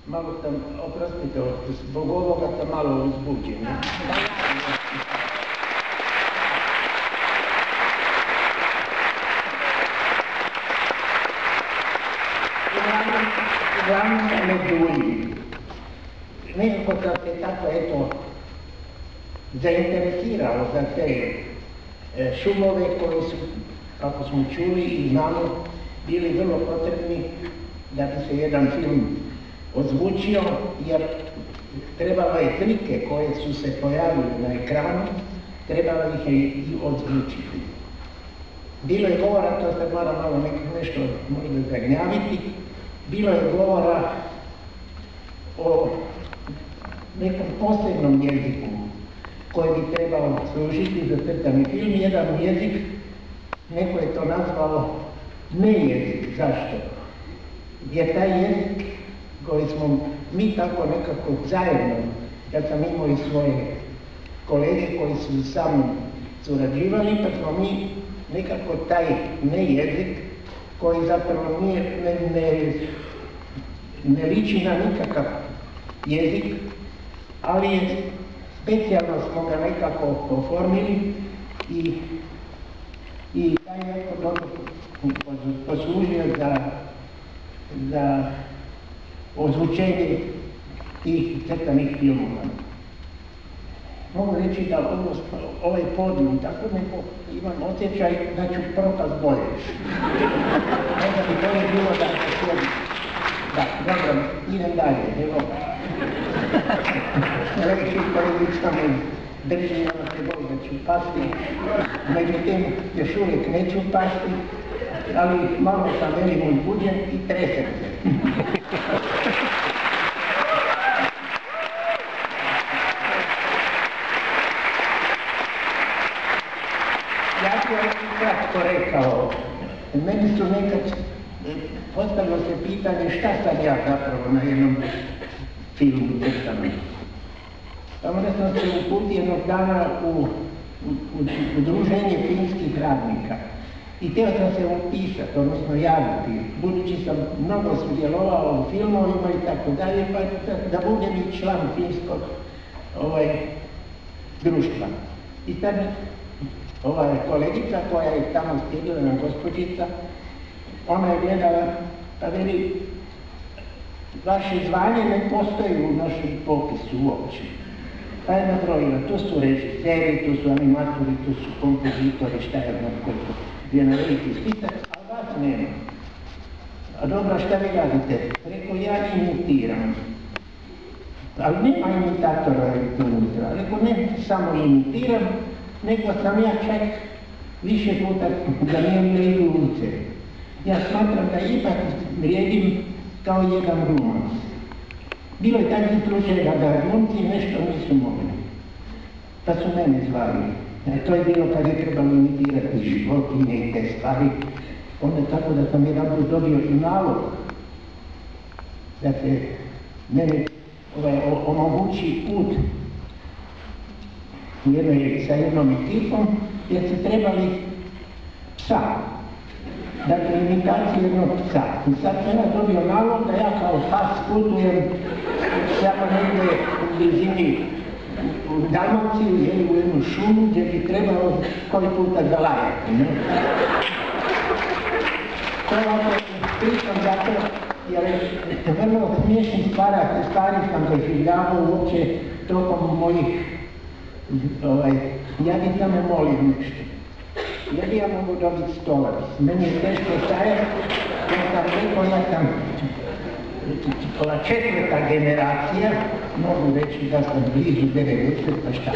Malo sam, oprostite, zbog ovoga sam malo uzbuđen. Uglavnom me dulji. Nekako sam se tako, eto, zainteresirao za te šumove koji su, kako smo čuli i znamo, bili vrlo potrebni da bi se jedan film ozvučio, jer trebalo je slike koje su se pojavile na ekranu, trebalo ih je i ozvučiti. Bilo je govora, to sad moram malo nešto možda zagnjaviti, bilo je govora o nekom posebnom jeziku koji bi trebao služiti za crtani film. Jedan jezik, neko je to nazvao ne jezik. Zašto? Jer taj jezik koji smo mi tako nekako zajedno, kad sam imao i svoje kolege koji su sa mnom surađivali, pa smo mi nekako taj ne jezik koji zapravo ne liči na nikakav jezik, ali specijalno smo ga nekako oformili i taj neko dobro poslužio za ozvučenje tih crtanih filmova. Mogu reći da ovaj podrum tako neko imam osjećaj da ću propast bolje. Možda bi bolje bilo da se sjedi. Da, dobro, idem dalje, evo. Reći kolegica me drži, ona se boli da ću pasti. Međutim, još uvijek neću pasti, ali malo sam veliko uzbuđen i tresem se. Ja ću kratko rekao, meni su nekad postavilo se pitanje šta sam ja zapravo na jednom filmu crtanom. Onda sam se uputio jednog dana u udruženje filmskih radnika i htio sam se upisati, odnosno javiti, budući sam mnogo sudjelovao u filmovima i tako dalje, pa da budem i član filmskog društva. I sad kolegica koja je tamo sjedila, gospođica, ona je gledala, pa veli, vaše zvanje ne postoji u našem popisu uopće. Pa je nabrojila, tu su režiseri, tu su animatori, tu su kompozitori, šta je ono koliko je na veliki spisak, ali vas nema. A dobro, šta vi radite? Rekao, ja imitiram. Ali nema imitatora unutra. Rekao, ne samo imitiram, nego sam ja čak više puta zamijenio i glumice. Ja smatram da ipak vrijedim kao jedan glumac. Bilo je takvih slučajeva da glumci nešto nisu mogli. Pa su mene zvali. To je bilo kad je trebalo imitirati životinje i te stvari. Onda tako da sam jedan put dobio i nalog da se mene omogući put sa jednom ekipom, jer su trebali psa. Dakle, imitaciju jednog psa. I sad sam ja dobio nalog da ja kao pas putujem samo negdje u blizini u Dalmaciju ili u jednu šumu gdje bi trebalo koji puta zalajati. To je ono pričam zato jer vrlo smiješnih stvari sam doživljavao uopće tokom mojih ja bih samo molio nešto. Ja bi ja mogu dobiti stolac. Meni je teško stajati, ja sam rekao, ja sam četvrta generacija, mogu reći da sam blizu 90, pa šta.